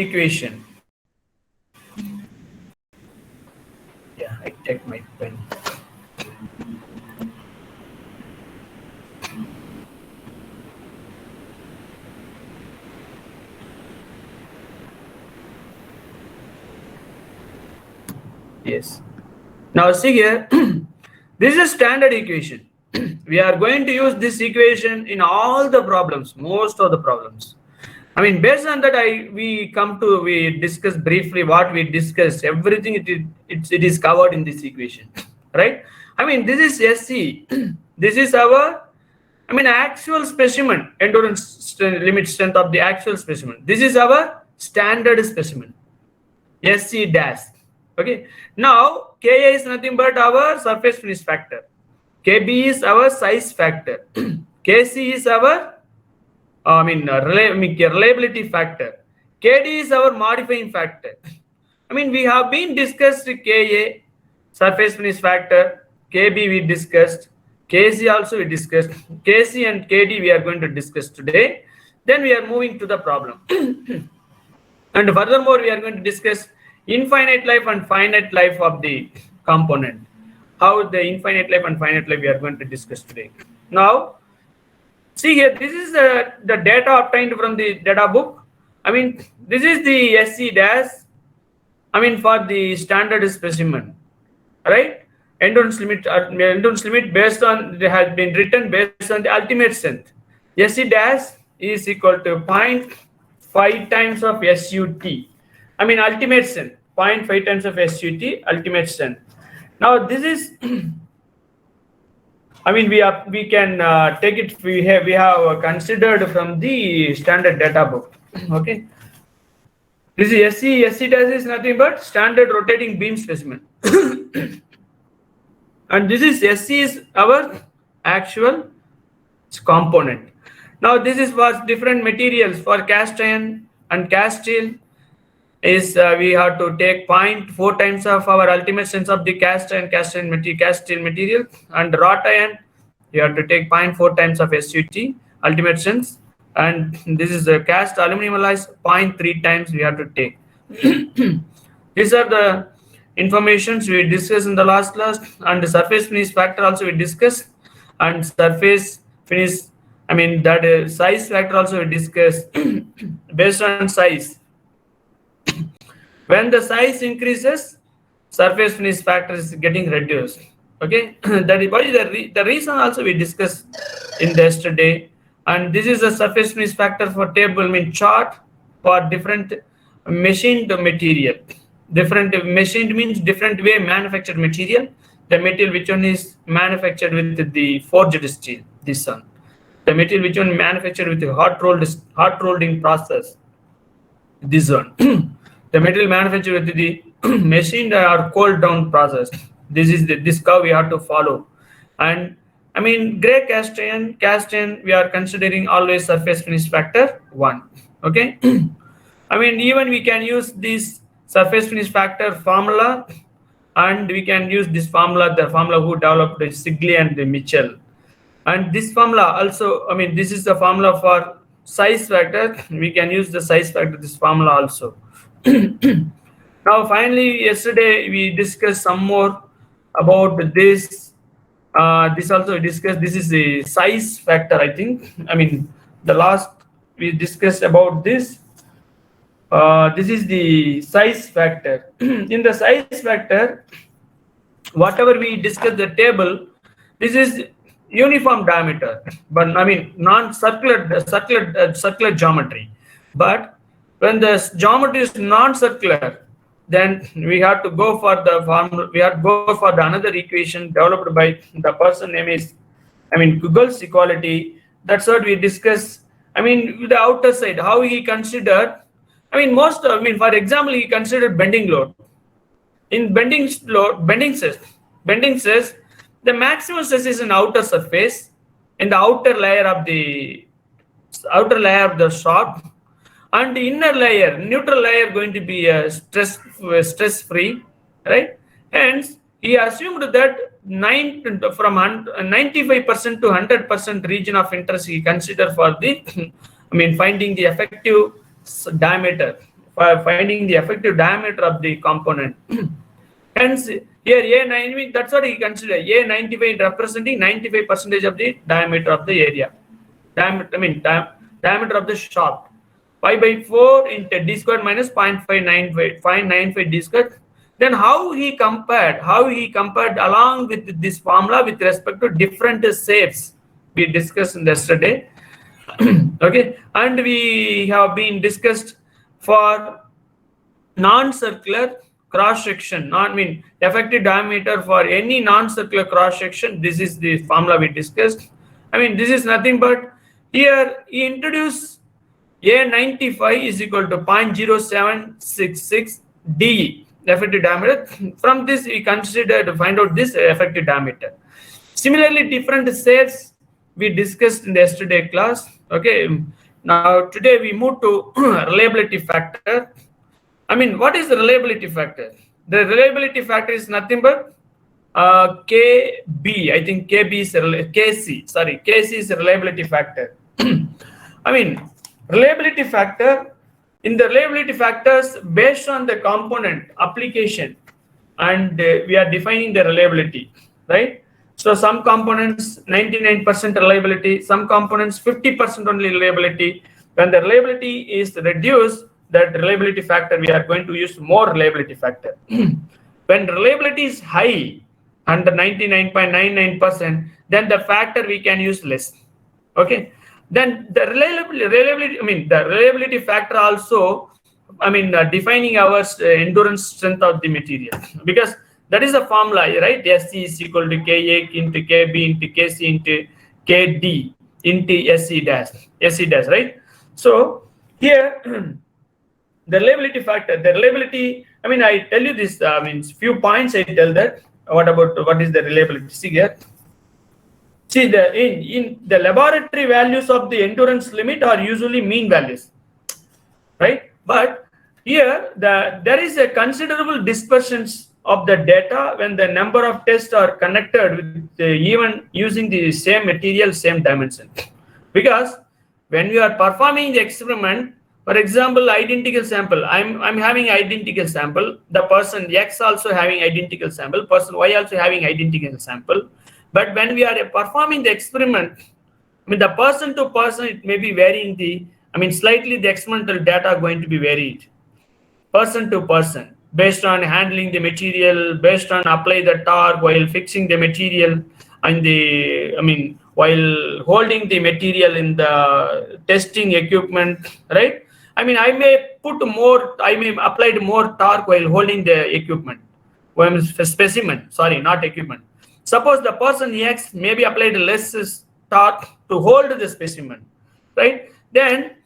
equation. Yeah, I take my pen. Yes. Now see here, this is a standard equation. We are going to use this equation in all the problems, most of the problems. I mean, based on that, we discuss briefly what we discussed. Everything it is covered in this equation, right? I mean, this is SC. This is our, I mean, actual specimen, limit strength of the actual specimen. This is our standard specimen, SC dash. Okay. Now, Ka is nothing but our surface finish factor. Kb is our size factor. Kc is our reliability factor. Kd is our modifying factor. I mean, we have been discussed Ka, surface finish factor, Kb we discussed, Kc also we discussed, Kc and Kd we are going to discuss today. Then we are moving to the problem. And furthermore, we are going to discuss infinite life and finite life of the component. How the infinite life and finite life we are going to discuss today. Now, see here, this is the data obtained from the data book. I mean, this is the SC dash, I mean, for the standard specimen, right? Endurance limit based on, it has been written based on the ultimate strength. SC dash is equal to 0.5 times of SUT. I mean, ultimate strength, 0.5 times of SUT, ultimate strength. Now, this is, I mean, we can take it. We have considered from the standard data book. Okay, this is SC dash is nothing but standard rotating beam specimen, and this is SC is our actual component. Now, this is for different materials. For cast iron and cast steel, is we have to take 0.4 times of our ultimate strength of the cast steel material, and wrought iron you have to take 0.4 times of SUT ultimate strength, and this is the cast aluminum alloys 0.3 times we have to take. These are the informations we discussed in the last class, and the surface finish factor also we discussed, and surface finish, I mean, that size factor also we discussed. Based on size, when the size increases, surface finish factor is getting reduced. Okay, that is why the reason also we discussed in the yesterday. And this is the surface finish factor for table, I mean chart for different machined material. Different machined means different way manufactured material. The material which one is manufactured with the forged steel, this one. The material which one manufactured with the hot rolling process, this one. The material manufactured with the machined or cooled down process. This is this curve we have to follow. And I mean, gray cast iron, we are considering always surface finish factor 1. Okay. I mean, even we can use this surface finish factor formula, and we can use this formula, the formula who developed the Sigley and the Mitchell. And this formula also, I mean, this is the formula for size factor. We can use the size factor, this formula also. Now, finally, yesterday we discussed some more about this. This also we discussed. This is the size factor, I think. I mean, the last we discussed about this. This is the size factor. In the size factor, whatever we discussed the table, this is uniform diameter, but I mean circular geometry. But when the geometry is non-circular, then we have to go for the formula. We have to go for the another equation developed by the person name is, I mean, Kugel's equality. That's what we discuss. I mean, the outer side, how he considered. I mean, for example, he considered bending load. In bending says the maximum stress is in outer surface, in the outer layer of the shaft, and the inner layer, neutral layer, going to be stress free, right? Hence, he assumed that from 95% to 100% region of interest he considered for the, I mean, finding the effective diameter for finding the effective diameter of the component. Hence, here A9, that's what he considered. A95 representing 95% of the diameter of the area. Diameter of the shaft. Pi by 4 into d squared minus 0.595 d squared. Then how he compared along with this formula with respect to different shapes we discussed yesterday. Okay, and we have been discussed for non-circular cross section, effective diameter for any non-circular cross section. This is the formula we discussed. This is nothing but here he introduced A95 is equal to 0.0766 DE effective diameter. From this we consider to find out this effective diameter. Similarly, different shapes we discussed in the yesterday class. Okay, now today we move to reliability factor. What is the reliability factor? The reliability factor is nothing but KB. I think KB is KC. Sorry, KC is the reliability factor. Reliability factor. In the reliability factors, based on the component application, and we are defining the reliability, right? So some components 99% reliability, some components 50% only reliability. When the reliability is reduced, that reliability factor, we are going to use more reliability factor. When reliability is high, under 99.99%, then the factor we can use less. Okay. Then the reliability factor also, defining our endurance strength of the material, because that is a formula, right? SC is equal to Ka into Kb into Kc into Kd into SC dash, right? So here, the reliability factor, I tell you this, few points I tell that. What is the reliability? See here. See, in the laboratory values of the endurance limit are usually mean values, right? But here there is a considerable dispersions of the data when the number of tests are connected with even using the same material, same dimension. Because when we are performing the experiment, for example, identical sample, I'm having identical sample, the person X also having identical sample, person Y also having identical sample. But when we are performing the experiment, the person to person, it may be varying slightly the experimental data are going to be varied. Person to person, based on handling the material, based on apply the torque while fixing the material, and while holding the material in the testing equipment, right? I may apply more torque while holding the equipment, specimen, sorry, not equipment. Suppose the person X maybe applied less torque to hold the specimen, right? Then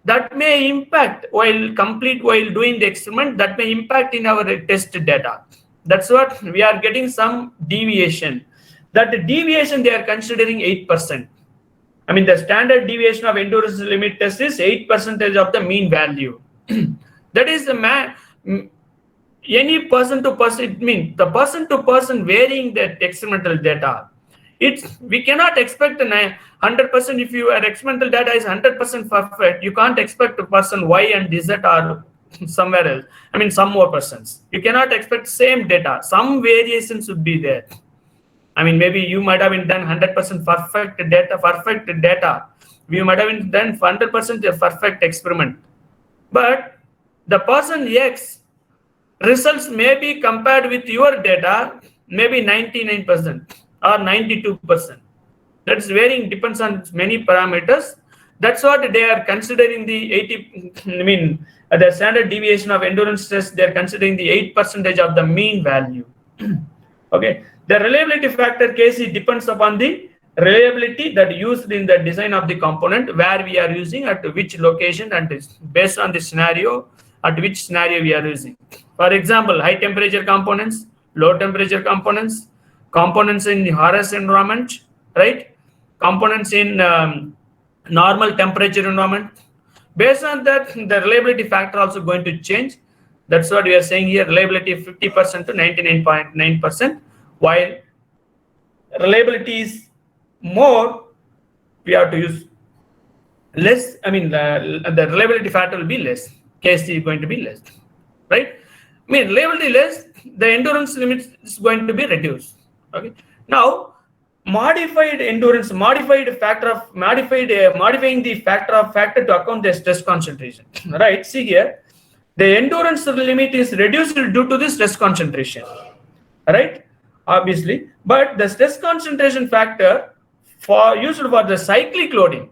that may impact while doing the experiment, that may impact in our test data. That's what we are getting some deviation. That deviation they are considering 8%. The standard deviation of endurance limit test is 8% of the mean value. That is the any person to person, it means the person to person varying the experimental data. We cannot expect 100% if your experimental data is 100% perfect. You can't expect a person Y and Z or somewhere else. Some more persons. You cannot expect same data. Some variations would be there. Maybe you might have done 100% perfect data. You might have done 100% perfect experiment. But the person X results may be compared with your data, maybe 99% or 92%. That's varying, depends on many parameters. That's what they are considering the 80. The standard deviation of endurance test, they are considering the 8% of the mean value. Okay, the reliability factor Kc depends upon the reliability that used in the design of the component, where we are using, at which location, and based on the scenario, at which scenario we are using. For example, high temperature components, low temperature components, components in harsh environment, right? Components in normal temperature environment. Based on that, the reliability factor also going to change. That's what we are saying here, reliability 50% to 99.9%, while reliability is more, we have to use less. The reliability factor will be less. Kc is going to be less, right? I mean, reliability less, the endurance limit is going to be reduced. Okay. Now, modified endurance, modifying the factor to account the stress concentration. Right. See here, the endurance limit is reduced due to the stress concentration. Right. Obviously, but the stress concentration factor used for the cyclic loading.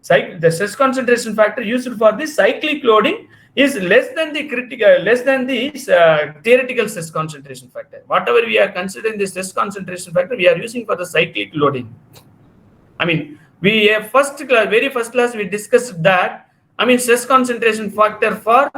The stress concentration factor used for the cyclic loading is less than the theoretical stress concentration factor. Whatever we are considering the stress concentration factor, we are using for the cyclic loading. I mean, we have very first class, we discussed that. I mean, stress concentration factor for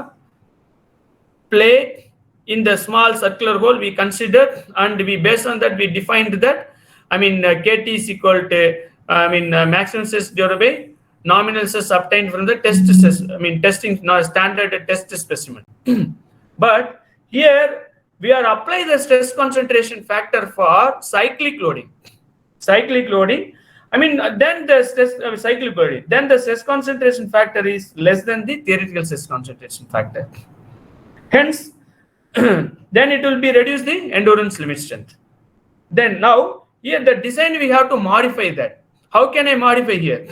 plate in the small circular hole we considered, and we based on that we defined that. I mean, KT is equal to maximum stress divided by nominal stress obtained from the test stress, testing standard test specimen. But here we are applying the stress concentration factor for cyclic loading. Then the stress cyclic loading. Then the stress concentration factor is less than the theoretical stress concentration factor. Hence, then it will be reduce the endurance limit strength. Then now here the design we have to modify that. How can I modify here?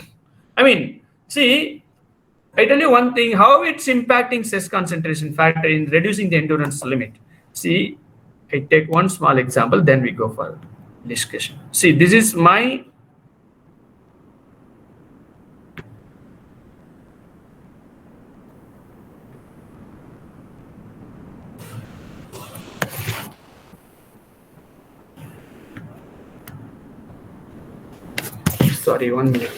I mean, see, I tell you one thing, how it's impacting stress concentration factor in reducing the endurance limit. See, I take one small example, then we go for discussion. See, this is my sorry, 1 minute.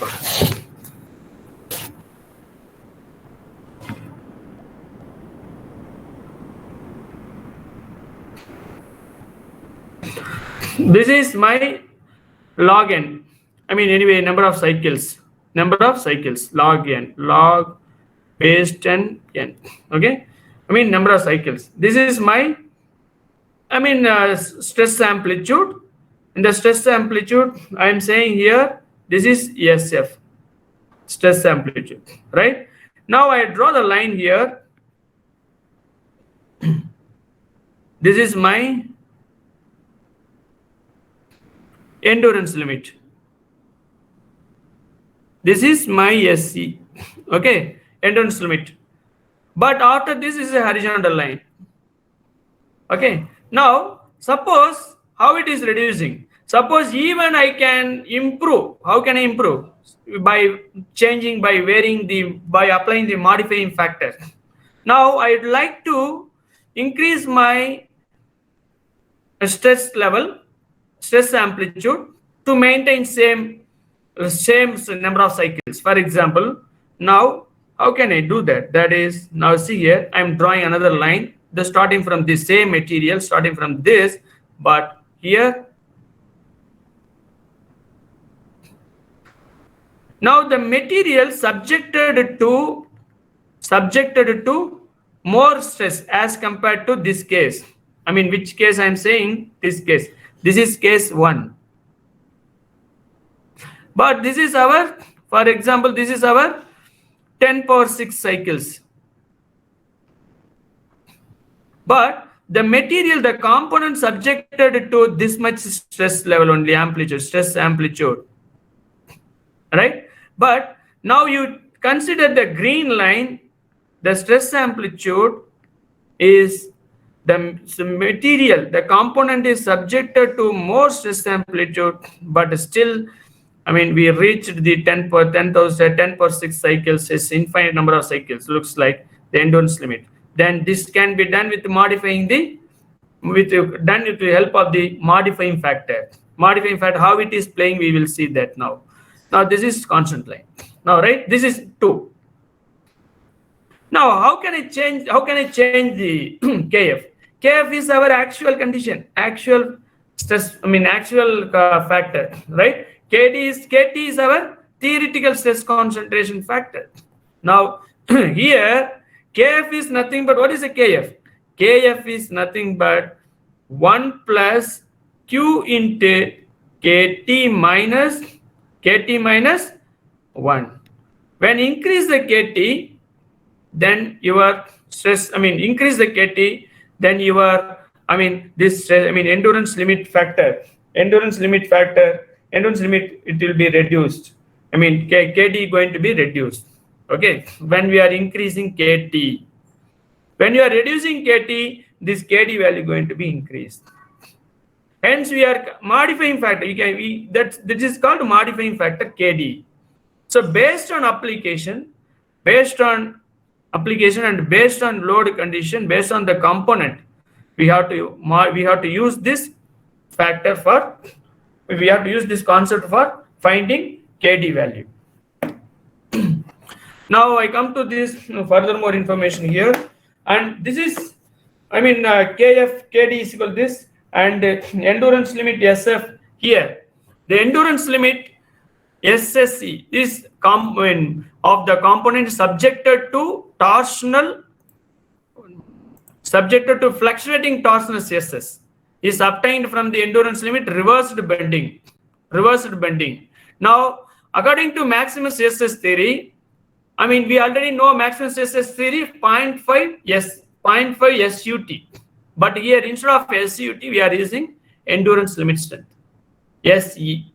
This is my log n. Anyway, number of cycles, log n, log base 10 n. Okay. Number of cycles. This is my, stress amplitude. In the stress amplitude, I am saying here, this is SF, stress amplitude, right? Now I draw the line here. This is my endurance limit. This is my SC, okay, endurance limit. But after this is a horizontal line. Okay. Now, suppose how it is reducing. Suppose even I can improve. How can I improve? By applying the modifying factor. Now I'd like to increase my stress level, stress amplitude to maintain same number of cycles. For example, now how can I do that? That is, now see here, I'm drawing another line, starting from the same material, starting from this, but here. Now the material subjected to more stress as compared to this case. Which case I'm saying? This case. This is case 1. But this is our, for example, this is our 10⁶ cycles. But the material, the component subjected to this much stress level only, stress amplitude. Right? But now you consider the green line, the stress amplitude is the material, the component is subjected to more stress amplitude, but still, we reached the 10⁶ cycles, is infinite number of cycles, looks like the endurance limit. Then this can be done with modifying with the help of the modifying factor. Modifying factor, how it is playing, we will see that now. Now this is constant line. Now, right, this is 2. Now, how can I change the KF? KF is our actual condition, actual stress, actual factor, right? KT is our theoretical stress concentration factor. Now, here, KF is nothing but, what is a KF? KF is nothing but 1 plus Q into KT minus 1. When increase the KT, then your stress, increase the KT, then your, this stress, endurance limit, it will be reduced. KT going to be reduced. Okay, when we are increasing KT, when you are reducing KT, this KT value going to be increased. Hence, we are modifying factor. This is called modifying factor KD. So based on application and based on load condition, based on the component, we have to use this factor for, we have to use this concept for finding KD value. Now I come to this further more information here, and this is, KF KD is equal to this, and endurance limit SF here. The endurance limit SSE is of the component subjected to fluctuating torsional stresses is obtained from the endurance limit reversed bending. Now, according to maximum stresses theory, we already know maximum stresses theory 0.5 SUT, but here instead of SUT we are using endurance limit strength, SE.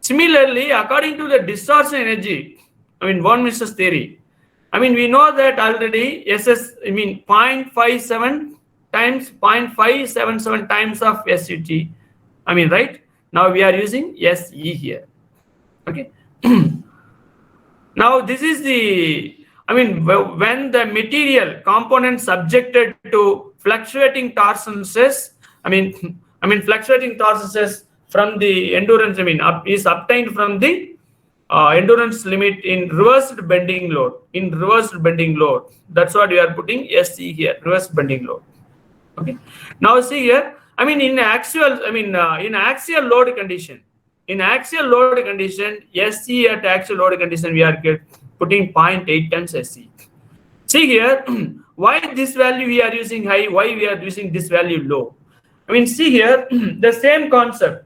Similarly, according to the distortion energy, von Mises theory, we know that already 0.57 times 0.577 times of SUT. Right? Now we are using SE here. Okay. Now this is the, when the material component subjected to fluctuating torsion stress, fluctuating torsion stress from the endurance, is obtained from the endurance limit in reversed bending load. That's what we are putting SC here, reverse bending load. Okay. Now see here, in axial load condition, SC at actual load condition, we are putting 0.8 times SC. See here, why this value we are using high, why we are using this value low? See here, the same concept.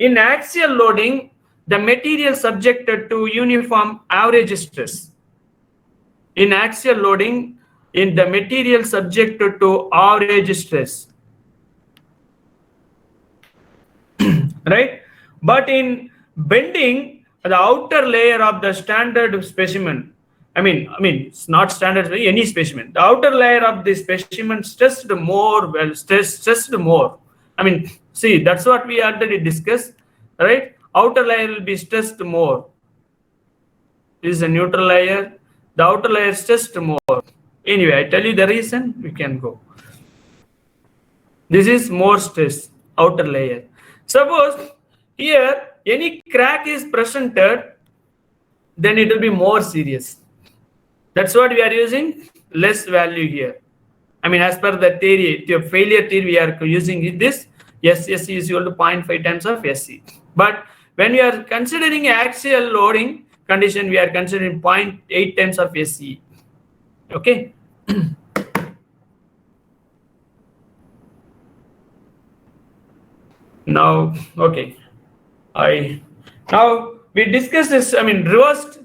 In axial loading, the material subjected to uniform average stress. In axial loading, in the material subjected to average stress. Right? But in bending, the outer layer of the standard specimen, it's not standard, any specimen, the outer layer of the specimen stressed more. See, that's what we already discussed, right? Outer layer will be stressed more. This is a neutral layer. The outer layer stressed more. Anyway, I tell you the reason, we can go. This is more stress, outer layer. Suppose here any crack is presented, then it will be more serious. That's what we are using less value here. As per the theory, the failure theory, we are using this. Yes, SC is equal to 0.5 times of SC. But when we are considering axial loading condition, we are considering 0.8 times of SC. Okay. Now, okay. Now we discussed this. Reversed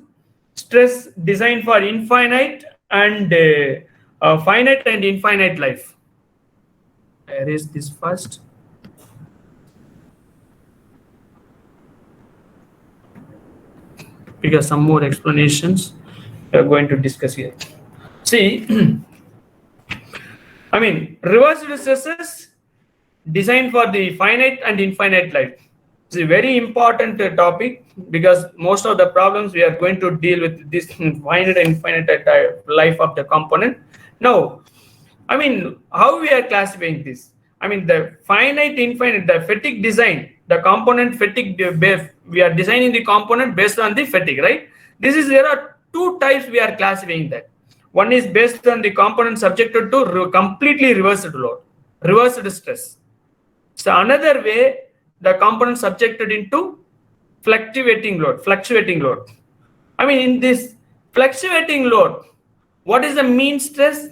stress designed for infinite and finite and infinite life. I erase this first. Because some more explanations we are going to discuss here. See, reversed stresses designed for the finite and infinite life. It's a very important topic because most of the problems we are going to deal with this finite and infinite life of the component. Now, how we are classifying this? The finite, infinite, the fatigue design, the component fatigue, we are designing the component based on the fatigue, right? There are two types we are classifying that. One is based on the component subjected to completely reversed load, reversed stress. So another way, the component subjected into fluctuating load. In this fluctuating load, what is the mean stress?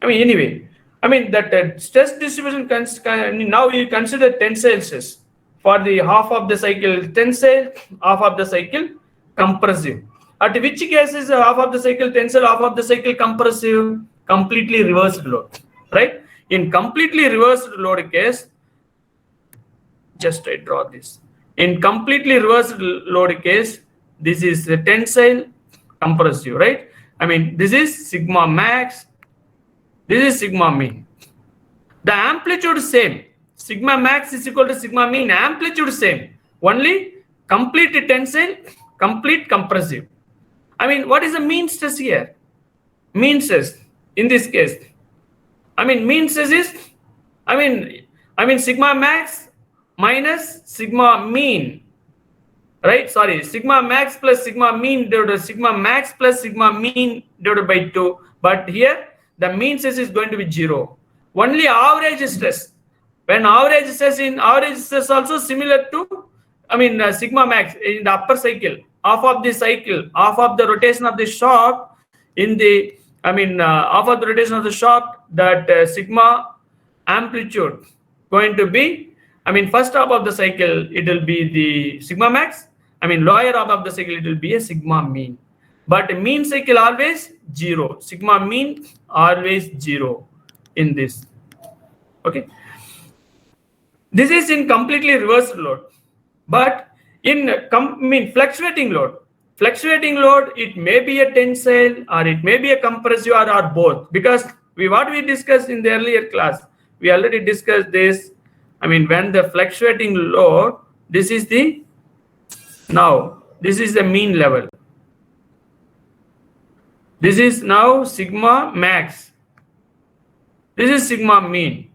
That stress distribution, now you consider tensile stress. For the half of the cycle tensile, half of the cycle compressive. At which case is half of the cycle tensile, half of the cycle compressive, completely reversed load, right? In completely reversed load case, just I draw this. In completely reversed load case, this is the tensile compressive, right? I mean, this is sigma max, this is sigma mean. The amplitude same. Sigma max is equal to sigma mean, amplitude same. Only complete tensile, complete compressive. I mean, what is the mean stress here? Mean stress in this case. I mean, mean stress is, I mean sigma max minus sigma mean, right? Sorry, sigma max plus sigma mean divided by sigma max plus sigma mean divided by 2. But here, the mean stress is going to be 0. Only average stress. When average stress also similar to, I mean, sigma max in the upper cycle, half of the cycle, half of the rotation of the shaft in the, I mean, half of the rotation of the shaft, that sigma amplitude going to be, I mean, first half of the cycle, it will be the sigma max. I mean, lower half of the cycle, it will be a sigma mean. But mean cycle always 0. Sigma mean always 0 in this. Okay. This is in completely reversed load. But in fluctuating load, it may be a tensile or it may be a compressive or both. Because what we discussed in the earlier class, we already discussed this. I mean, when the fluctuating load, this is the mean level. This is now sigma max. This is sigma mean.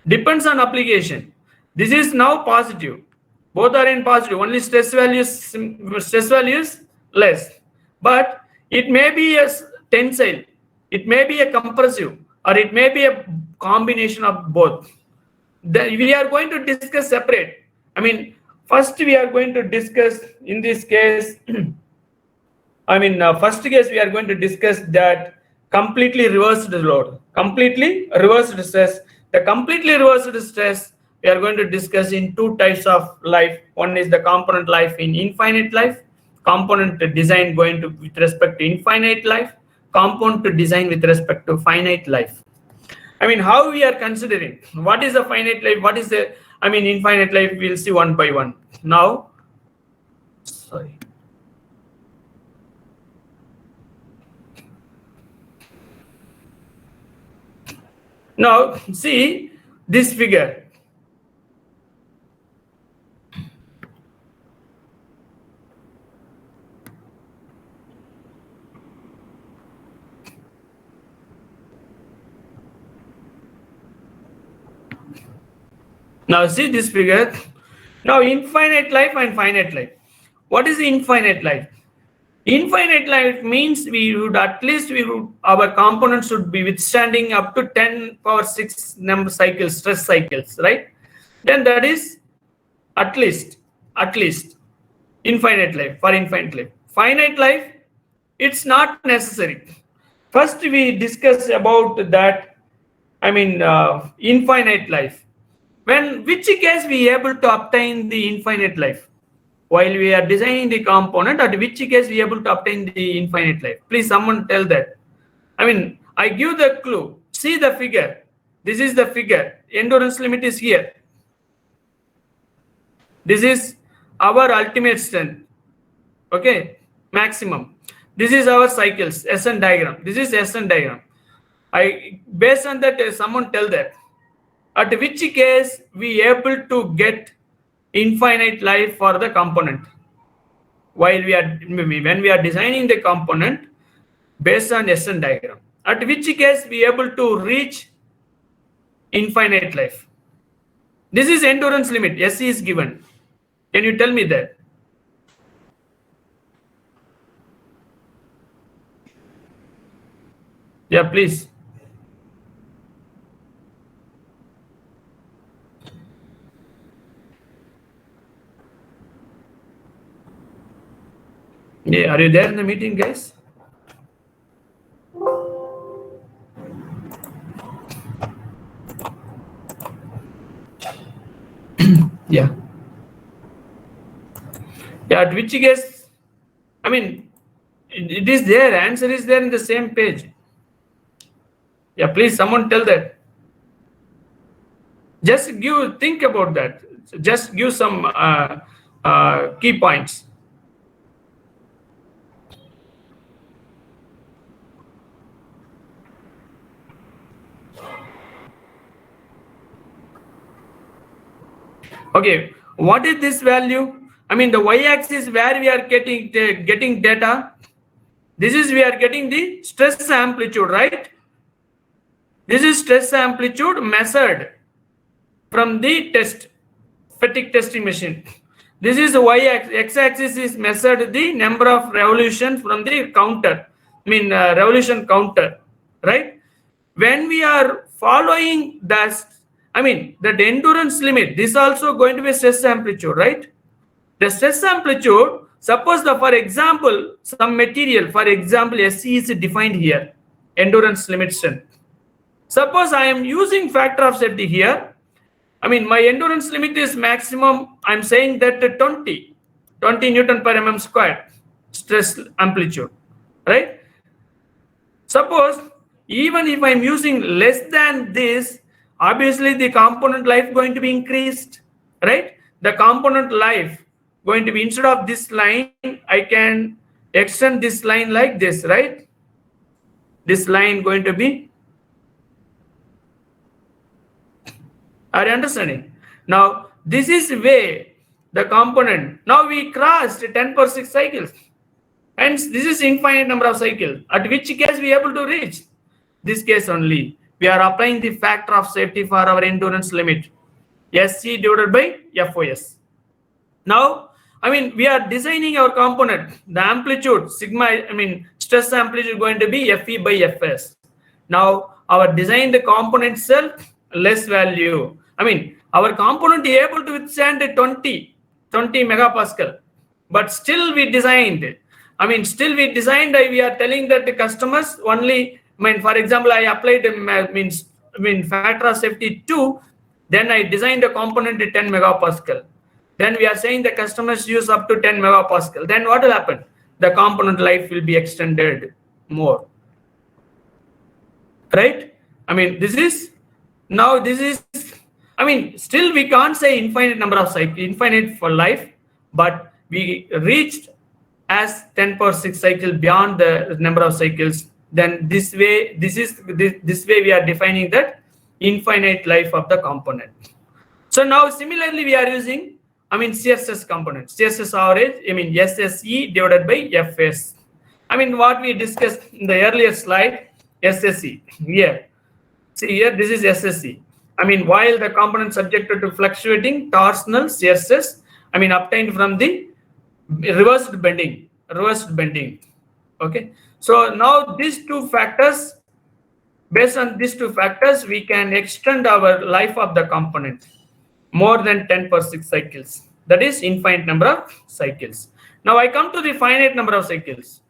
Depends on application. This is now positive. Both are in positive. Only stress values less. But it may be a tensile. It may be a compressive, or it may be a combination of both. We are going to discuss separate. I mean, first we are going to discuss in this case. I mean, first case we are going to discuss that completely reversed load, completely reversed stress. The completely reversed stress we are going to discuss in two types of life. One is the component life in infinite life, component design going to with respect to infinite life, component to design with respect to finite life. I mean, how we are considering what is the finite life, what is the, I mean, infinite life, we'll see one by one. Now, sorry. Now, see this figure. Now, see this figure. Now, infinite life and finite life. What is the infinite life? Infinite life means our components should be withstanding up to 10 power 6 number cycles, stress cycles, right? Then that is at least infinite life, for infinite life. Finite life, it's not necessary. First we discuss about that, I mean, infinite life. Which case we able to obtain the infinite life? While we are designing the component, at which case we able to obtain the infinite life? Please someone tell that. I mean, I give the clue. See the figure. This is the figure. Endurance limit is here. This is our ultimate strength. Okay, maximum. This is our cycles, SN diagram. This is SN diagram. Based on that, someone tell that. At which case we able to get infinite life for the component when we are designing the component based on SN diagram. At which case we able to reach infinite life. This is endurance limit. SC is given. Can you tell me that? Yeah, please. Yeah, are you there in the meeting, guys? Yeah. Yeah, at which case, I mean, it is there. Answer is there in the same page. Yeah, please, someone tell that. Just think about that. Just give some key points. Okay, what is this value? I mean, the y-axis where we are getting data. This is we are getting the stress amplitude, right? This is stress amplitude measured from the fatigue testing machine. This is the x-axis is measured the number of revolutions from the counter. I mean, revolution counter, right? When we are following that, I mean, the endurance limit, this is also going to be stress amplitude, right? The stress amplitude, suppose for example, some material, for example, SC is defined here, endurance limit strength. Suppose I am using factor of safety here. I mean, my endurance limit is maximum, I'm saying that 20 Newton per mm squared stress amplitude, right? Suppose even if I'm using less than this, obviously the component life going to be increased, right? The component life going to be, instead of this line, I can extend this line like this, right? This line going to be, are you understanding? Now, this is way the component. Now we crossed 10/6 cycles. Hence, this is infinite number of cycles. At which case we are able to reach? This case only. We are applying the factor of safety for our endurance limit. SC divided by FOS. Now, I mean, we are designing our component. The amplitude, sigma, I mean, stress amplitude going to be FE by FS. Now, our designed component itself, less value. I mean, our component is able to withstand 20 megapascal. But still we designed. I mean, still we designed, we are telling that the customers only, I mean, for example, I applied factor of safety 2, then I designed a component to 10 megapascal. Then we are saying the customers use up to 10 megapascal. Then what will happen? The component life will be extended more. Right? I mean, this is, I mean, still we can't say infinite number of cycles, infinite for life, but we reached as 10/6 cycle beyond the number of cycles. Then this way, this way we are defining that infinite life of the component. So now similarly we are using, I mean, CSS component, CSS average, I mean, SSE divided by FS. I mean, what we discussed in the earlier slide, SSE here. See here, this is SSE. I mean, while the component subjected to fluctuating torsional CSS, I mean, obtained from the reversed bending. Okay. So now these two factors, based on these two factors, we can extend our life of the component more than 10/6 cycles. That is infinite number of cycles. Now I come to the finite number of cycles.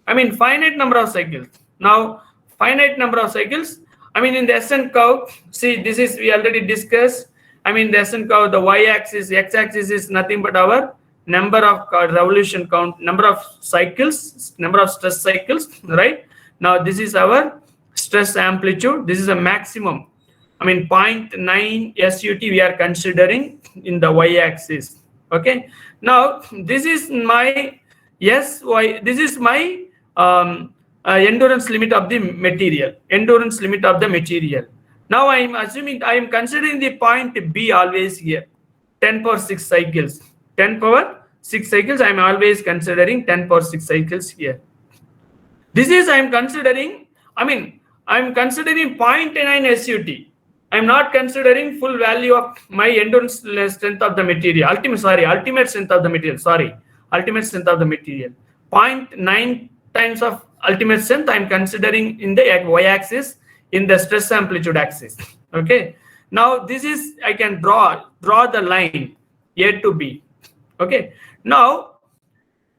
I mean, finite number of cycles. Now, finite number of cycles, I mean, in the SN curve, see, this is, we already discussed. I mean, the SN curve, the y-axis, x-axis is nothing but our number of revolution count, number of cycles, number of stress cycles, right? Now, this is our stress amplitude. This is a maximum. I mean, 0.9 SUT we are considering in the y-axis. Okay. Now, this is my this is my endurance limit of the material. Endurance limit of the material. Now, I am assuming, I am considering the point B always here. 10/6 cycles. 10/6 cycles. I am always considering 10/6 cycles here. This is, I am considering, I mean, I am considering 0.9 SUT. I am not considering full value of my endurance strength of the material. Ultimate strength of the material. Ultimate strength of the material. 0.9 times of ultimate strength I am considering in the y-axis, in the stress amplitude axis. Okay. Now this is, I can draw the line A to B. Okay. Now,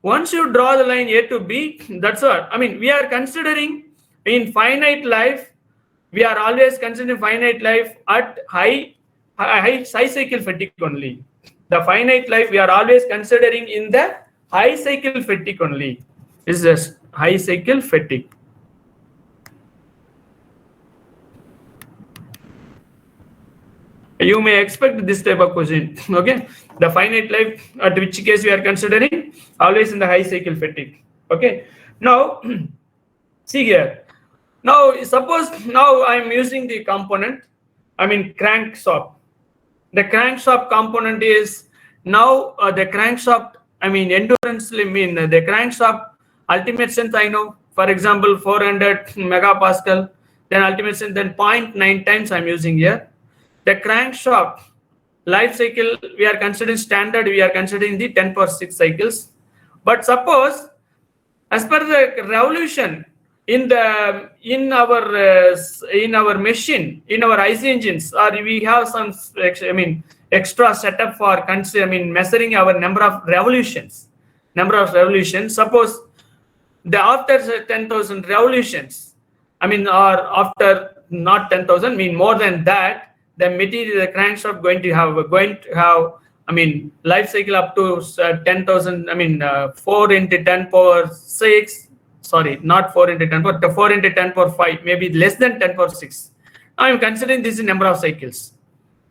once you draw the line A to B, that's what I mean. We are considering in finite life. We are always considering finite life at high cycle fatigue only. The finite life we are always considering in the high cycle fatigue only. Is this high cycle fatigue. You may expect this type of question. Okay, the finite life, at which case we are considering, always in the high cycle fatigue. Okay, now see here. Now suppose now I am using the component, I mean crankshaft. The crankshaft component is now the crankshaft, I mean endurance, I mean the crankshaft ultimate strength I know, for example 400 megapascal, then ultimate strength, then 0.9 times I'm using here. The crankshaft life cycle we are considering standard, we are considering the 10 per 6 cycles. But suppose as per the revolution in our machine, in our IC engines, or we have some extra setup for measuring our number of revolutions. Suppose the after 10,000 revolutions, or after not 10,000, more than that, the material, the crankshaft going to have life cycle up to 10,000. 4 into 10 power 6. Sorry, not 4 into 10 power, 4 into 10 power 5, maybe less than 10 power 6. Now I'm considering this number of cycles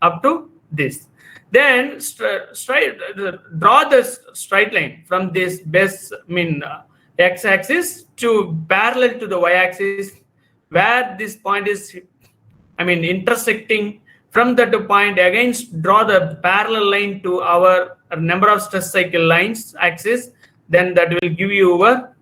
up to this. Then draw the straight line from this base, x-axis to parallel to the y-axis, where this point is, intersecting. From that point, again draw the parallel line to our number of stress cycle lines axis. Then that will give you our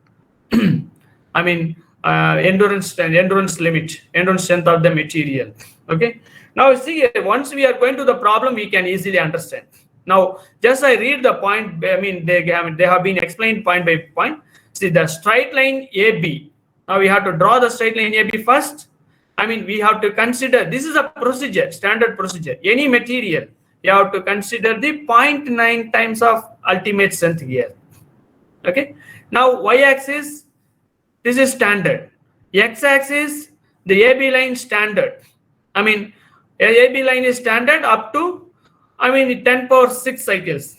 endurance strength of the material. Okay. Now see, once we are going to the problem, we can easily understand. Now just I read the point. They have been explained point by point. See the straight line AB. Now we have to draw the straight line AB first. We have to consider, this is a procedure, standard procedure. Any material, you have to consider the 0.9 times of ultimate strength here. Okay. Now y-axis, this is standard. X-axis, the AB line standard. AB line is standard up to 10 power 6 cycles.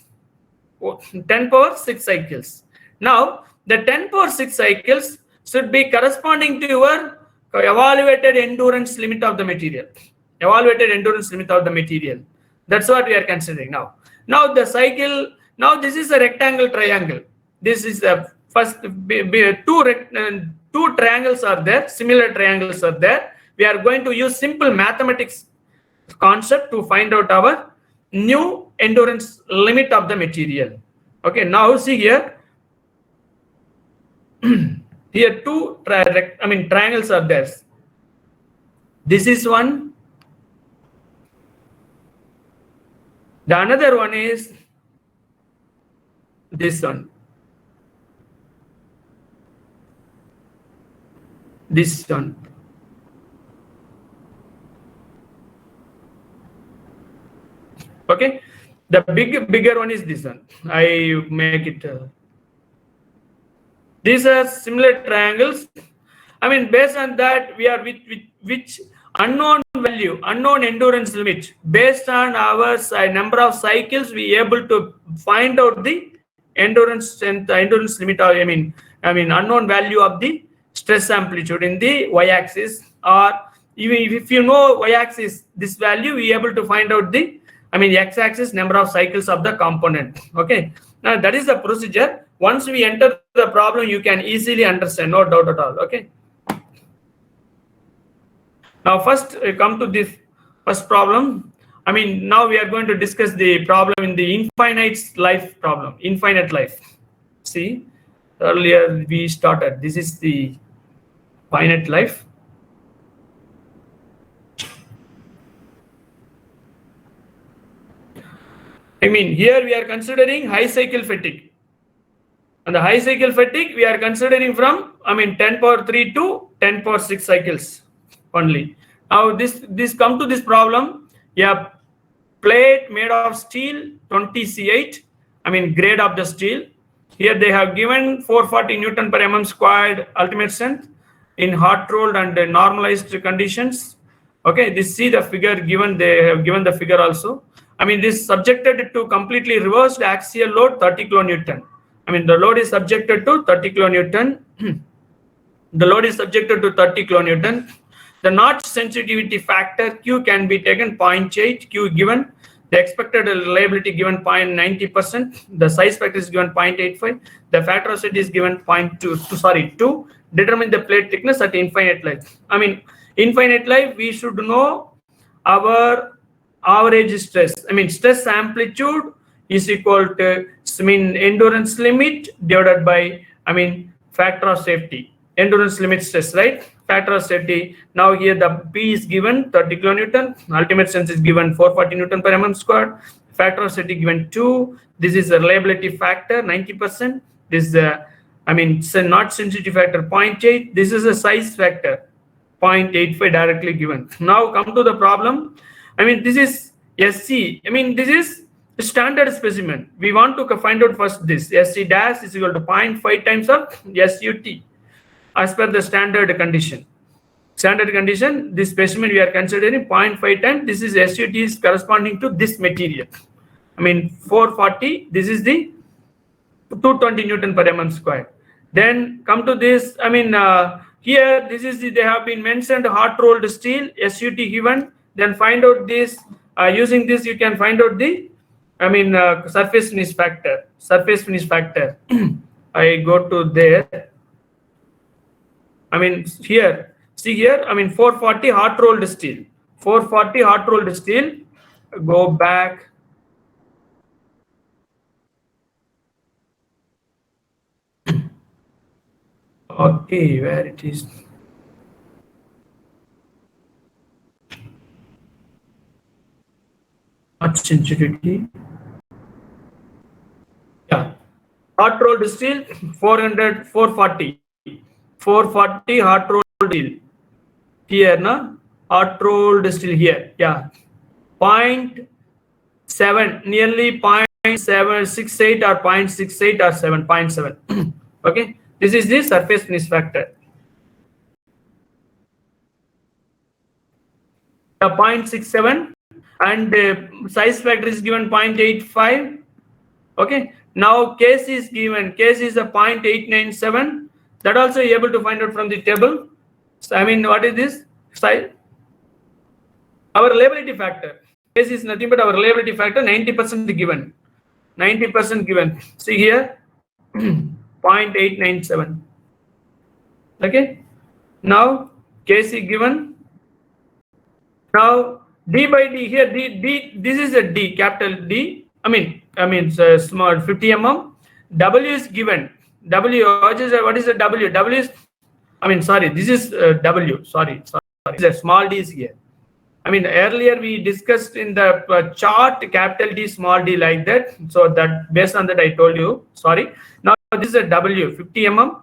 10 power 6 cycles. Now the 10 power 6 cycles should be corresponding to your evaluated endurance limit of the material. That's what we are considering now. Now the cycle, now this is a rectangle triangle. This is the first two triangles are there, similar triangles are there. We are going to use simple mathematics concept to find out our new endurance limit of the material. Okay, now see here. Here two triangles are there. This is one. The another one is this one. This one. Okay. The bigger one is this one. I make it. These are similar triangles. Based on that, we are with which unknown value, unknown endurance limit. Based on our number of cycles, we are able to find out the endurance strength, endurance limit. Unknown value of the stress amplitude in the y-axis. Or even if you know y-axis, this value, we are able to find out the x-axis number of cycles of the component. Okay. Now that is the procedure. Once we enter the problem, you can easily understand, no doubt at all. Okay. Now first come to this first problem. Now we are going to discuss the problem in the infinite life problem. Infinite life. See, earlier we started. This is the finite life. Here we are considering high cycle fatigue. And the high cycle fatigue we are considering from 10 power 3 to 10 power 6 cycles only. Now this come to this problem. Yeah, plate made of steel 20C8. Grade of the steel. Here they have given 440 Newton per mm squared ultimate strength in hot rolled and normalized conditions. Okay, this see the figure given. They have given the figure also. This subjected to completely reversed axial load 30 kilonewton. The load is subjected to 30 kilonewton. The load is subjected to 30 kilonewton. The notch sensitivity factor Q can be taken 0.8, Q given. The expected reliability given 0.90%. The size factor is given 0.85. The factor of safety is given 2. Determine the plate thickness at infinite life. I mean, infinite life, we should know our average stress. I mean, stress amplitude is equal to endurance limit divided by factor of safety. Endurance limit stress, right? Factor of safety. Now here the P is given 30 kilonewton. Ultimate strength is given 440 newton per mm squared. Factor of safety given 2. This is the reliability factor 90%. This is the not sensitivity factor 0.8. This is a size factor 0.85 directly given. Now come to the problem. This is SC. This is standard specimen. We want to find out first this SC dash is equal to 0.5 times of SUT as per the standard condition. Standard condition, this specimen we are considering 0.5 times. This is SUT is corresponding to this material. 440. This is the 220 newton per mm square. Then come to this. Here this is they have been mentioned hot rolled steel SUT given. Then find out this. Using this, you can find out the surface finish factor. Surface finish factor. I go to there. Here, see here, 440 hot rolled steel. 440 hot rolled steel. Go back. Okay, where it is? Not sensitivity. Yeah. Hot rolled steel 440 hot rolled steel here, na hot rolled steel here, yeah, 0.7, nearly 0.768 or 0.68 or 7.7. Okay, this is the surface finish factor. 0.67 and size factor is given 0.85. Okay, now case is given. Case is a 0.897. That also you're able to find out from the table. So, what is this size? Our reliability factor. Case is nothing but our reliability factor 90% given. 90% given. See here, 0.897. Okay. Now case is given. Now D by D here. D. This is a D, capital D. Small 50 mm. W is given. W, what is the W? W is, this is W. Sorry. This is small d is here. Earlier we discussed in the chart capital D, small d like that. So that based on that I told you. Sorry. Now this is a W, 50 mm.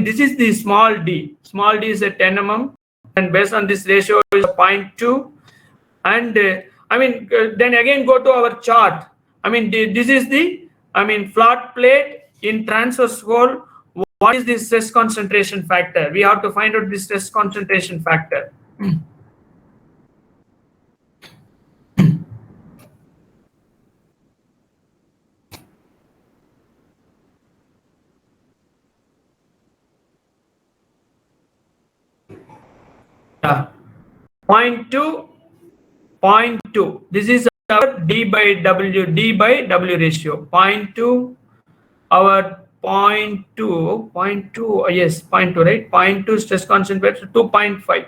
This is the small d. Small d is a 10 mm. And based on this ratio is 0.2. And then again go to our chart. This is the flat plate in transverse hole. What is the stress concentration factor? We have to find out the stress concentration factor. Yeah. 0.2. This is our D by W ratio. 0.2. Our 0.2, yes, 0.2, right? 0.2 stress concentration, 2.5,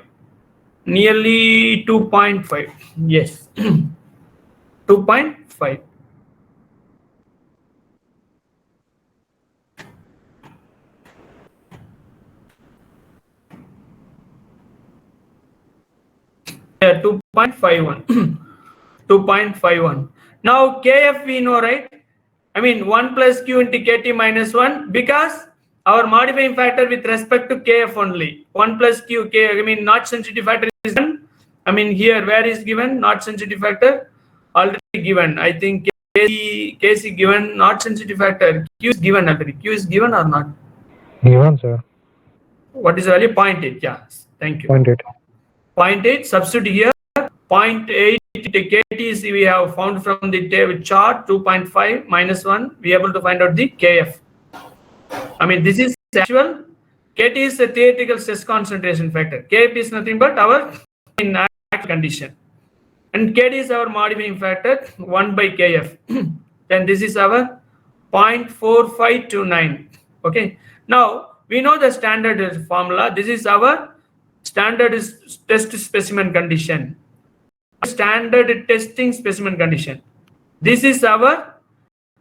nearly 2.5, yes, 2.5. Yeah, 2.51. 2.51. Now KF we know, right? 1 plus Q into KT minus 1, because our modifying factor with respect to KF only. 1 plus Q, notch sensitivity factor is given. Here where is given notch sensitivity factor? Already given. I think KC given, notch sensitivity factor. Q is given already. Q is given or not? Given, sir. What is the value? 0.8. Yeah. Thank you. 0.8. 0.8. Substitute here. 0.8 KT we have found from the table chart. 2.5 minus 1. We are able to find out the KF. This is actual Kt is the theoretical stress concentration factor. Kf is nothing but our in actual condition. And Kd is our modifying factor 1 by Kf. Then this is our 0.4529. Okay. Now we know the standard formula. This is our standard test specimen condition. Standard testing specimen condition. This is our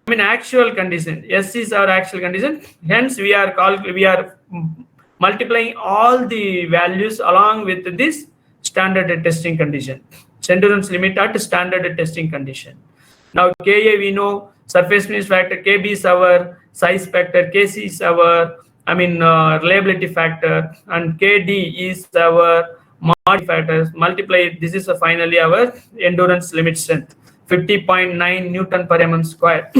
actual condition. S is our actual condition. Hence we are multiplying all the values along with this standard testing condition. Endurance limit at standard testing condition. Now Ka we know surface finish factor, Kb is our size factor, Kc is our reliability factor, and Kd is our mod factors. Multiply, this is finally our endurance limit strength, 50.9 Newton per mm square.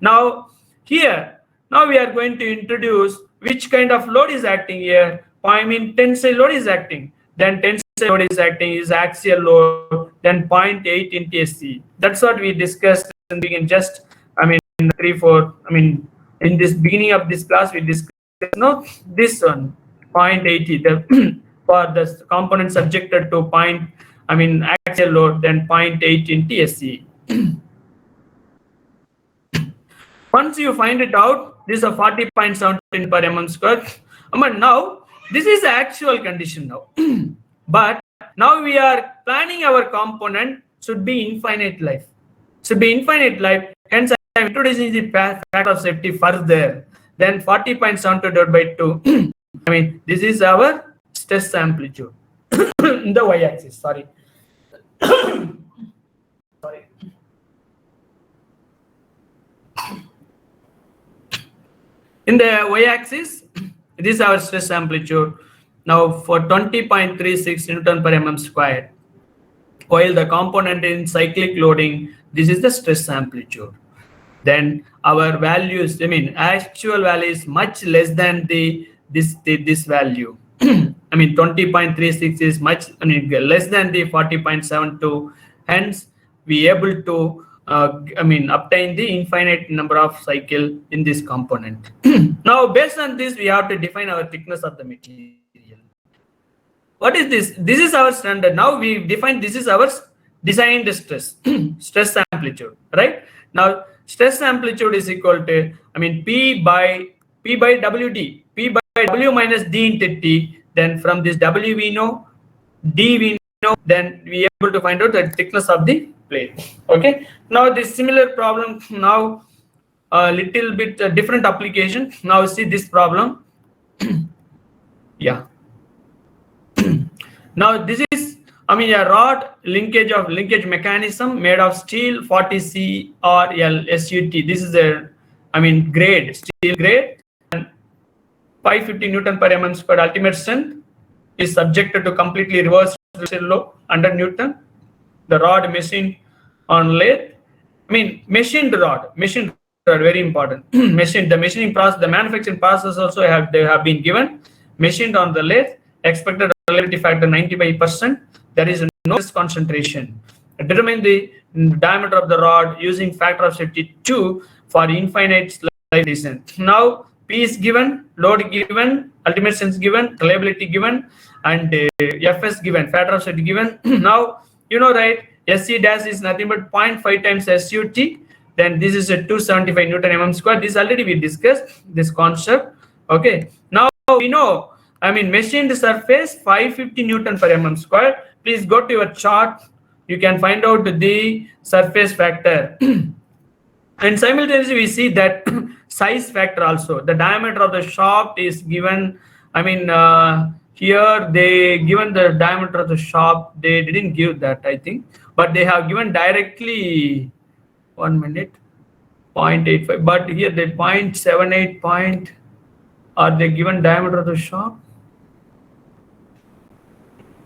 Now here, now we are going to introduce which kind of load is acting here. Tensile load is acting. Then tensile load is acting is axial load. Then 0.8 into SC. That's what we discussed in the beginning. Just 3-4. In this beginning of this class we discussed this one 0.80 for the component subjected to axial load. Then 0.8 into SC. Once you find it out, this is a 40.17 per mm square. But now this is the actual condition now. But now we are planning our component should be infinite life. Should be infinite life. Hence I am introducing the factor of safety further. Then 40.72 divided by 2. This is our stress amplitude in the y-axis. Sorry. Sorry. In the y-axis, this is our stress amplitude. Now for 20.36 Newton per mm square. While the component in cyclic loading, this is the stress amplitude. Then our values, actual value is much less than this value. 20.36 is much less than the 40.72. Hence, we able to obtain the infinite number of cycle in this component. Now, based on this, we have to define our thickness of the material. What is this? This is our standard. Now we define this is our designed stress, stress amplitude, right? Now, stress amplitude is equal to, P by WD, P by W minus D into T. Then from this W we know, D we know, then we are able to find out the thickness of the plate. Okay. Now this similar problem, now a little bit different application. Now see this problem. Yeah. Now this is a rod linkage mechanism made of steel 40C or SUT. This is a grade, steel grade, and 550 Newton per mm squared ultimate strength is subjected to completely reverse load under Newton. The rod machined on lathe. Machined rod, very important. The machining process, the manufacturing process also they have been given. Machined on the lathe, expected reliability factor 95%. There is no stress concentration. Determine the diameter of the rod using factor of safety 2 for infinite life descent. Now P is given, load given, ultimate strength given, reliability given, and Fs given, factor of safety given. Now right, SC dash is nothing but 0.5 times SUT. Then this is a 275 Newton mm square. This already we discussed this concept. Okay. Now we know. Machined surface 550 Newton per mm square. Please go to your chart. You can find out the surface factor. And simultaneously, we see that size factor also. The diameter of the shaft is given. Here they given the diameter of the shaft. They didn't give that, I think, but they have given directly 1 minute 0.85. But here they 0.78 are they given diameter of the shaft.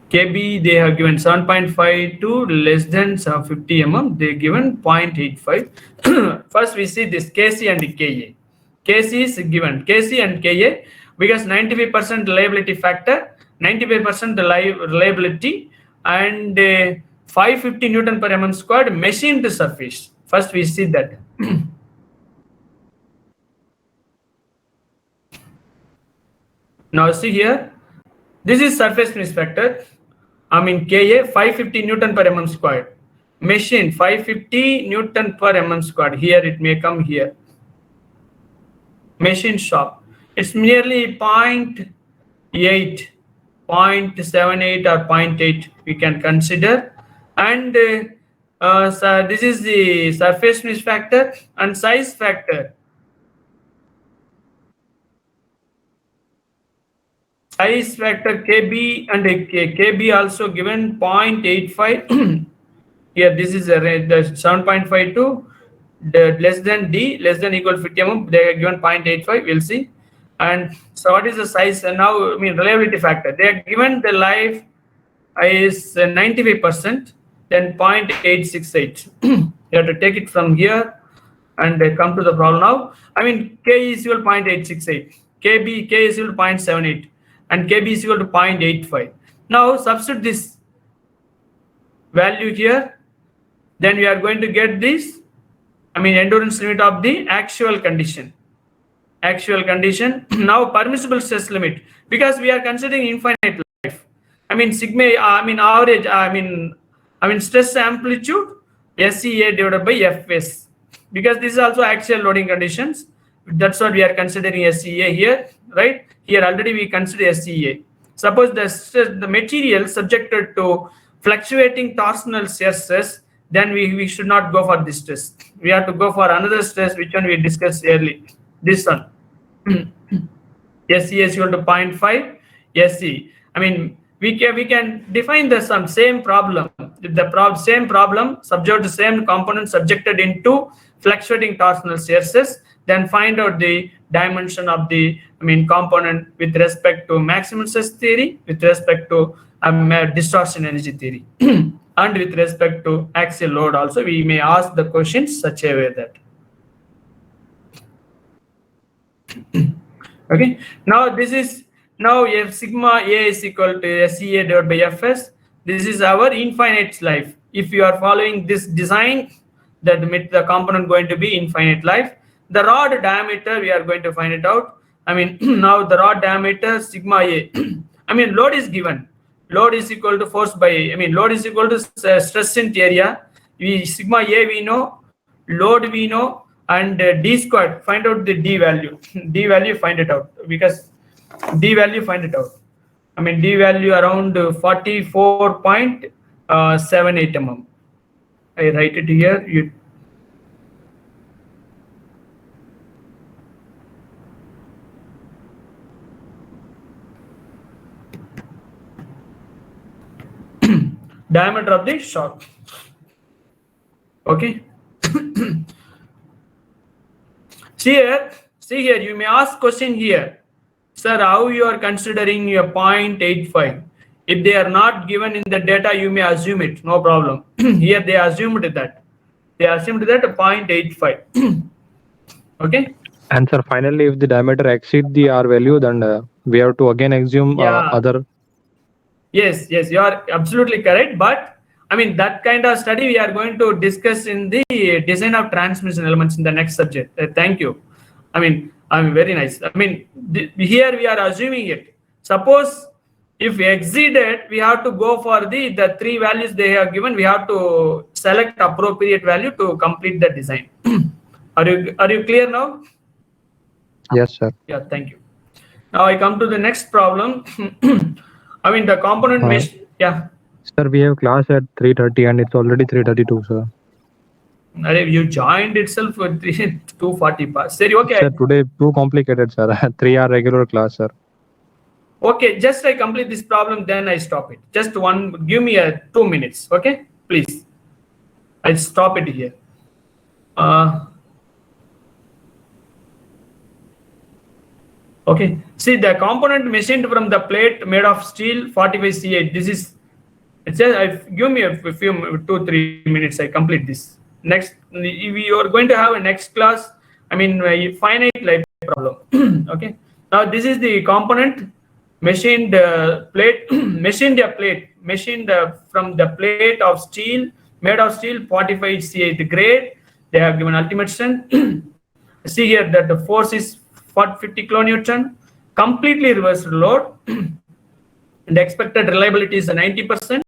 Kb they have given 7.5 to less than 50 mm. They given 0.85. First we see this Kc and Ka. Kc is given Kc and Ka because 95% reliability factor, 95% reliability, and 550 Newton per mm squared machined surface. First we see that. Now see here, this is surface finish factor. I mean Ka 550 Newton per mm squared. Machine 550 Newton per mm squared. Here it may come here. Machine shop. It's nearly 0.8, 0.78 or 0.8 we can consider. And so this is the surface finish factor and size factor. Size factor KB and KB also given 0.85. Here this is the 7.52, the less than D, less than equal to 50 mm, they are given 0.85, we'll see. And so what is the size? And now, I mean, reliability factor, they are given the life is 95%, then 0.868. You have to take it from here and come to the problem now. I mean, K is equal to 0.868, K is equal to 0.78, and KB is equal to 0.85. Now substitute this value here, then we are going to get this, I mean, endurance limit of the actual condition. Now permissible stress limit, because we are considering infinite life. I mean sigma, I mean average, I mean stress amplitude SEA divided by FS, because this is also axial loading conditions. That's what we are considering SEA here, right? Here already we consider SEA. Suppose the material subjected to fluctuating torsional shear stress, then we should not go for this stress. We have to go for another stress, which one we discussed earlier. This one. SE is equal to 0.5 SE. I mean, we can define the same problem. Same problem, subject to same component subjected into fluctuating torsional shear stress, then find out the dimension of the component with respect to maximum stress theory, with respect to distortion energy theory, and with respect to axial load also. We may ask the questions such a way that. Okay, now this is, now if sigma A is equal to SEA divided by FS, this is our infinite life. If you are following this design, that the component going to be infinite life. The rod diameter, we are going to find it out. I mean, now the rod diameter sigma A. I mean, load is given. Load is equal to force by, load is equal to stress in area. Sigma A we know, load we know, and D squared, find out the D value. D value, find it out, because D value, find it out. D value around 44.78 mm. I write it here. Diameter of the shaft. Okay. See here, you may ask question here, sir, how you are considering your 0.85? If they are not given in the data, you may assume it, no problem. Here they assumed that. They assumed that 0.85. Okay. And sir, finally, if the diameter exceeds the R value, then we have to again assume other. Yes, you are absolutely correct. But that kind of study we are going to discuss in the design of transmission elements in the next subject. Thank you. Very nice. Here we are assuming it. Suppose if we exceeded, we have to go for the three values they have given. We have to select appropriate value to complete the design. Are you clear now? Yes, sir. Yeah, thank you. Now I come to the next problem. The component mesh. Yeah. Sir, we have class at 3:30 and it's already 3:32, sir. You joined itself for 2:40 past. Okay. Sir, today too complicated, sir. 3-hour regular class, sir. Okay, just I complete this problem, then I stop it. Just give me 2 minutes. Okay, please. I'll stop it here. Okay, see the component machined from the plate made of steel 45C8. This is, it's just, give me a few 2-3 minutes. I complete this. Next, we are going to have a next class. Finite life problem. Okay. Now this is the component machined plate, machined from the plate of steel made of steel 45C8 grade. They have given ultimate strength. See here that the force is 50 kilonewton. completely reversed load, and the expected reliability is 90%.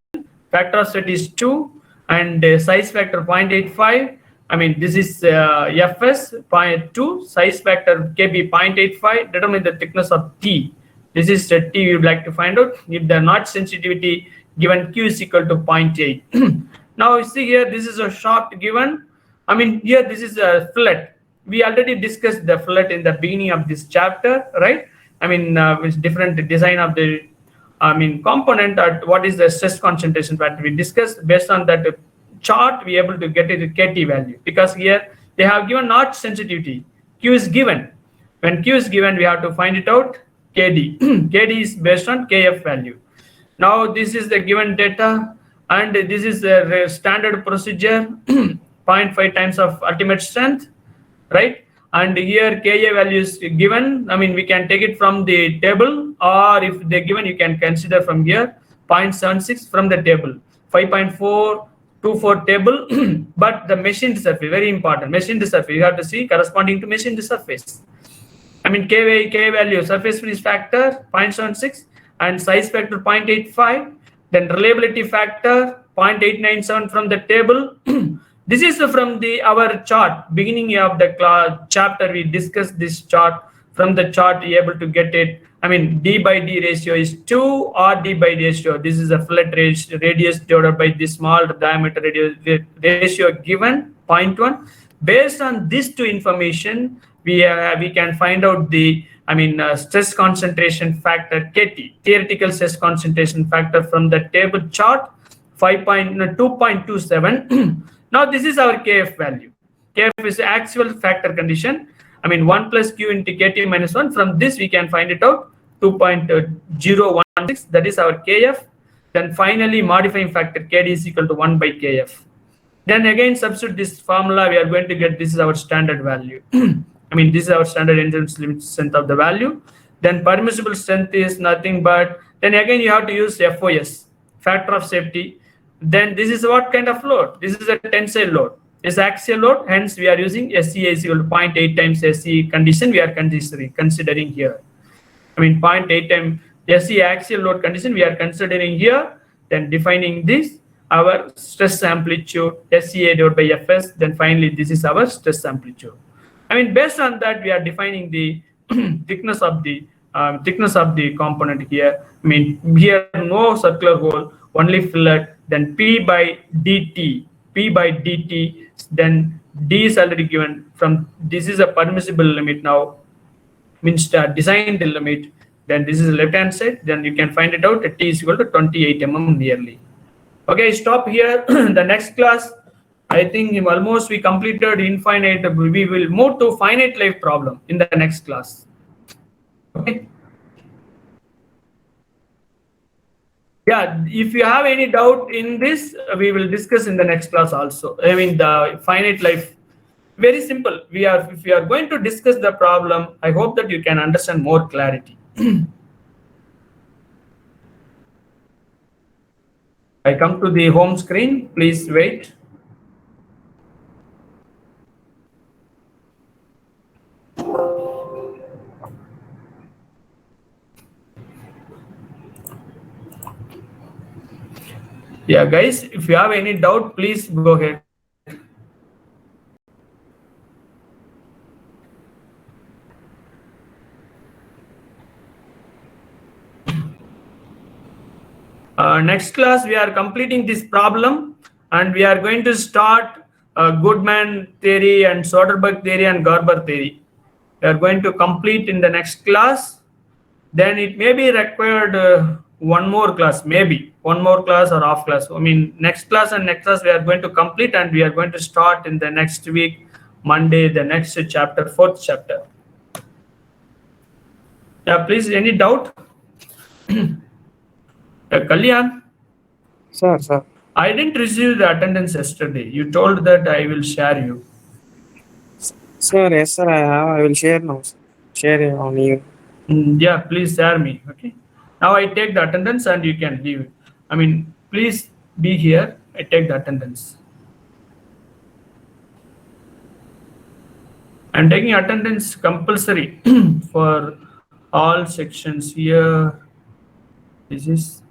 Factor of set is 2, and size factor 0.85. I mean, this is fs 0.2, size factor kb 0.85. Determine the thickness of t. This is the t we would like to find out. If the notch sensitivity given q is equal to 0.8. Now you see here, this is a shaft given. I mean, here this is a fillet. We already discussed the fillet in the beginning of this chapter, right? I mean, with different design of the component at what is the stress concentration factor. We discussed based on that chart, we able to get it KT value, because here they have given notch sensitivity. Q is given. When Q is given, we have to find it out. KD. KD is based on KF value. Now this is the given data, and this is the standard procedure. 0.5 times of ultimate strength, right? And here Ka value is given. I mean, we can take it from the table, or if they're given, you can consider from here 0.76 from the table, 5.424 table. But the machined surface, very important. Machined surface, you have to see corresponding to machined surface. I mean, K value, surface finish factor 0.76, and size factor 0.85. Then reliability factor 0.897 from the table. This is from our chart. Beginning of the chapter, we discussed this chart. From the chart, you're able to get it. I mean, D by D ratio is 2, or D by D ratio. This is a fillet radius divided by the small diameter ratio given 0.1. Based on these two information, we can find out the stress concentration factor KT, theoretical stress concentration factor, from the table chart 2.27. Now this is our KF value. KF is the actual factor condition. I mean, 1 plus Q into KT minus 1. From this we can find it out, 2.016. That is our KF. Then finally modifying factor KD is equal to 1 by KF. Then again substitute this formula, we are going to get, this is our standard value. I mean, this is our standard entrance limit strength of the value. Then permissible strength is nothing but, then again you have to use FOS, factor of safety. Then this is what kind of load? This is a tensile load. It's axial load. Hence, we are using SCA is equal to 0.8 times SC condition. We are considering here. I mean, 0.8 times SC axial load condition we are considering here. Then defining this, our stress amplitude SCA divided by FS. Then finally, this is our stress amplitude. I mean, based on that, we are defining the thickness of the component here. I mean, here no circular hole, only fillet. Then P by dt, then D is already given. From this is a permissible limit now, means designed limit. Then this is the left hand side. Then you can find it out. T is equal to 28 mm nearly. Okay, stop here. The next class, I think almost we completed infinite. We will move to finite life problem in the next class. Okay. Yeah, if you have any doubt in this, we will discuss in the next class also. I mean, the finite life, very simple. If we are going to discuss the problem, I hope that you can understand more clarity. I come to the home screen. Please wait. Yeah, guys, if you have any doubt, please go ahead. Next class, we are completing this problem, and we are going to start Goodman theory and Soderberg theory and Garber theory. We are going to complete in the next class. Then it may be required one more class, maybe one more class or off class. I mean, next class and next class we are going to complete, and we are going to start in the next week, Monday, the next chapter, 4th chapter. Yeah, please, any doubt? Kalyan? Sir. I didn't receive the attendance yesterday. You told that I will share you. Sir, yes, sir, I have. I will share now. Share on you. Yeah, please share me. Okay. Now I take the attendance and you can leave. I mean, please be here. I take the attendance. I'm taking attendance compulsory for all sections here. This is